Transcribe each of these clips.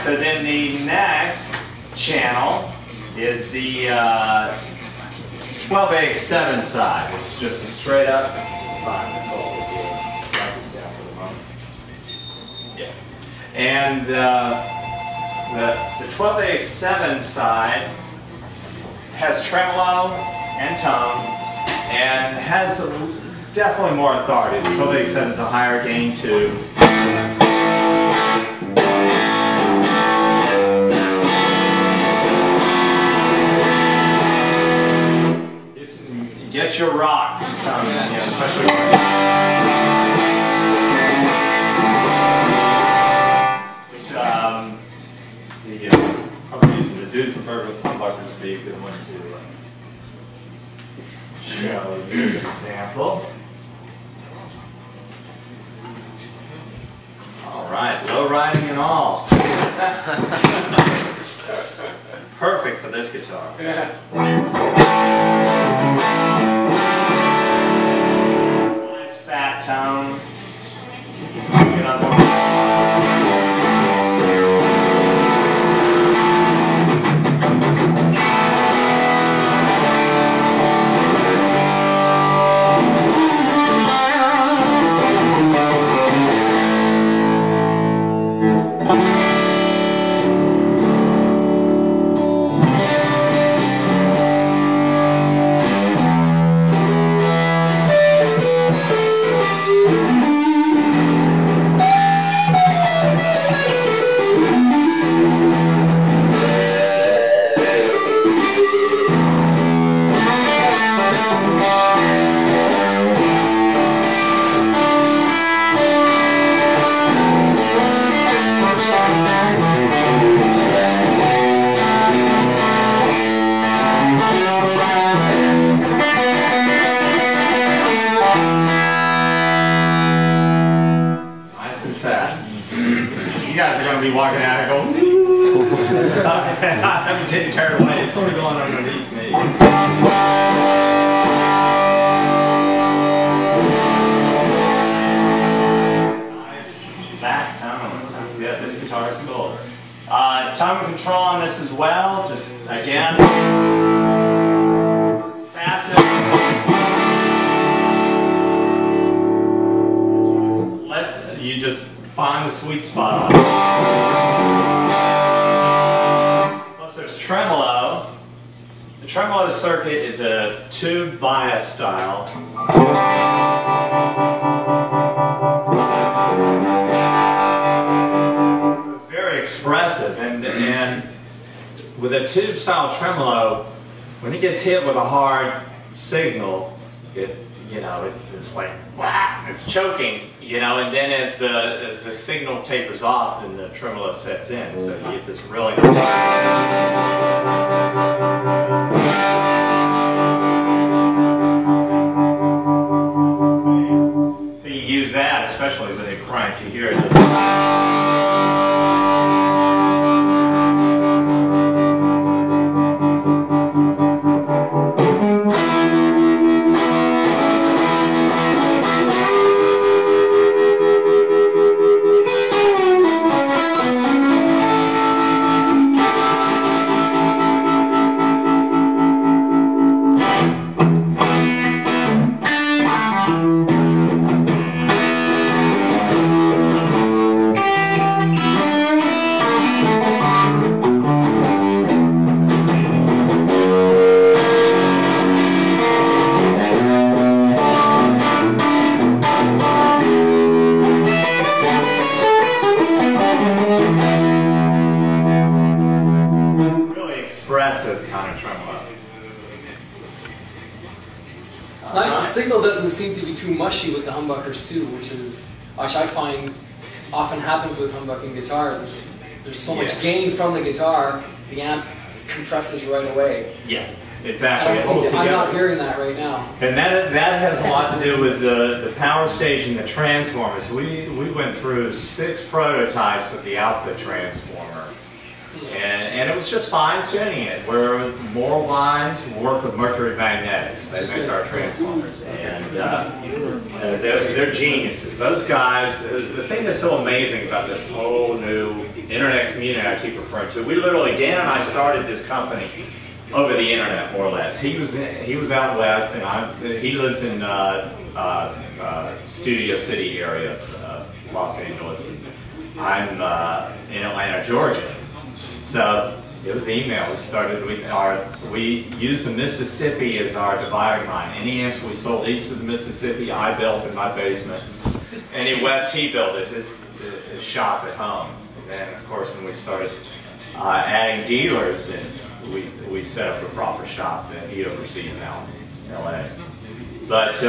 so then the next channel is the 12AX7 side. It's just a straight up. Yeah. And the 12AX7 side has tremolo and tone and has definitely more authority. The 12AX7 is a higher gain tube. Get your rock, tone, you know, especially which I'm using the do's and purpose humbuckers would be a good one to show you an example. All right, low riding and all. Perfect for this guitar. Nice fat tone. You guys are going to be walking out and going, I'm getting carried away. It's sort of going underneath me. Nice back tone. Sounds good. This guitar is cool. Tone control on this as well. Just again, passive. You just find the sweet spot on it. Plus there's tremolo. The tremolo circuit is a tube bias style. So it's very expressive, and with a tube style tremolo, when it gets hit with a hard signal, it's like, wow, it's choking, and then as the signal tapers off, then the tremolo sets in, so you get this really so you use that, especially with a crank, you hear it just kind of tremolo. It's nice the signal doesn't seem to be too mushy with the humbuckers too, which I find often happens with humbucking guitars. There's so much gain from the guitar, the amp compresses right away. Yeah, exactly. I'm not hearing that right now. And that has a lot to do with the power stage and the transformers. We went through 6 prototypes of the output transformer. And it was just fine tuning it. Where more lines work with mercury magnetics. They make our transformers, and they're geniuses. Those guys. The thing that's so amazing about this whole new internet community I keep referring to, we literally, Dan and I started this company over the internet, more or less. He was out west, and he lives in Studio City area of Los Angeles. And I'm in Atlanta, Georgia. So it was email. We used the Mississippi as our dividing line. Any amps we sold east of the Mississippi, I built in my basement. Any west, he built at his shop at home. And then, of course, when we started adding dealers, then we set up a proper shop that he oversees out in LA. But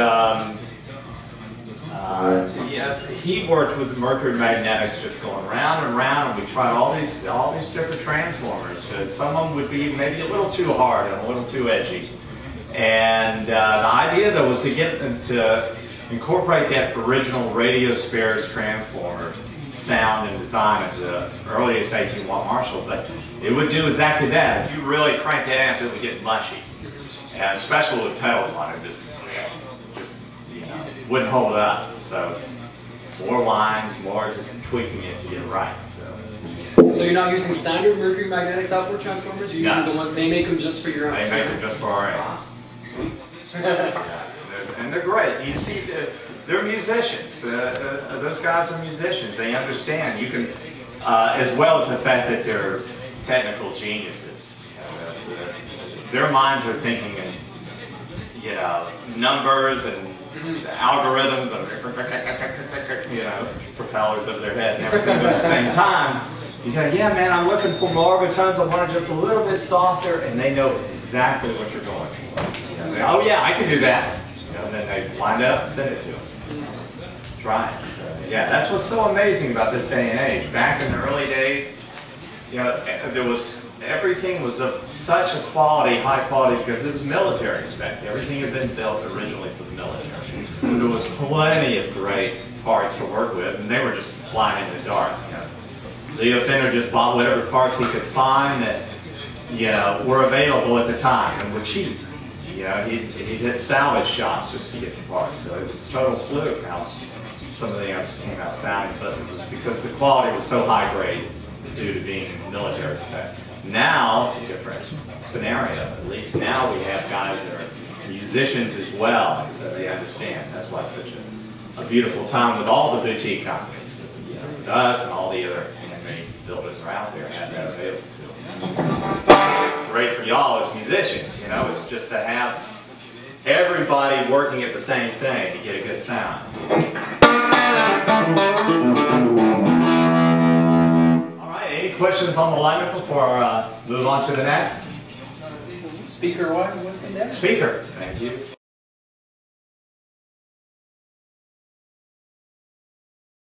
yeah, he worked with the mercury magnetics, just going round and round, and we tried all these different transformers, because some of them would be maybe a little too hard and a little too edgy. And the idea, though, was to get them to incorporate that original radio spares transformer sound and design of the earliest 18-watt Marshall, but it would do exactly that. If you really crank that amp, it would get mushy, and especially with pedals on it, just wouldn't hold up. So more lines, more just tweaking it to get it right. So you're not using standard mercury magnetics output transformers? You're using the ones they make them just for your amp. They make them just for our amps. Sweet. And they're great. You see, they're musicians. Those guys are musicians. They understand. You can, as well as the fact that they're technical geniuses. Their minds are thinking in, numbers and algorithms and propellers over their head and everything. But at the same time, you go, yeah, man, I'm looking for more overtones. I want it just a little bit softer, and they know exactly what you're going for. Oh yeah, I can do that. And then they line it up and send it to them. Try it. So, yeah, that's what's so amazing about this day and age. Back in the early days, everything was of such a high quality, because it was military spec. Everything had been built originally for the military. So there was plenty of great parts to work with, and they were just flying in the dark. Leo Fender just bought whatever parts he could find that were available at the time and were cheap. He hit salvage shops just to get the parts. So it was a total fluke how some of the amps came out sounding, but it was because the quality was so high grade due to being military spec. Now it's a different scenario. At least now we have guys that are musicians as well, and so they understand. That's why it's such a beautiful time with all the boutique companies, with us and all the other handmade builders are out there and have that available to them. Great for y'all as musicians, it's just to have everybody working at the same thing to get a good sound. Questions on the lineup before I move on to the next? Speaker what? What's the next? Speaker. Thank you.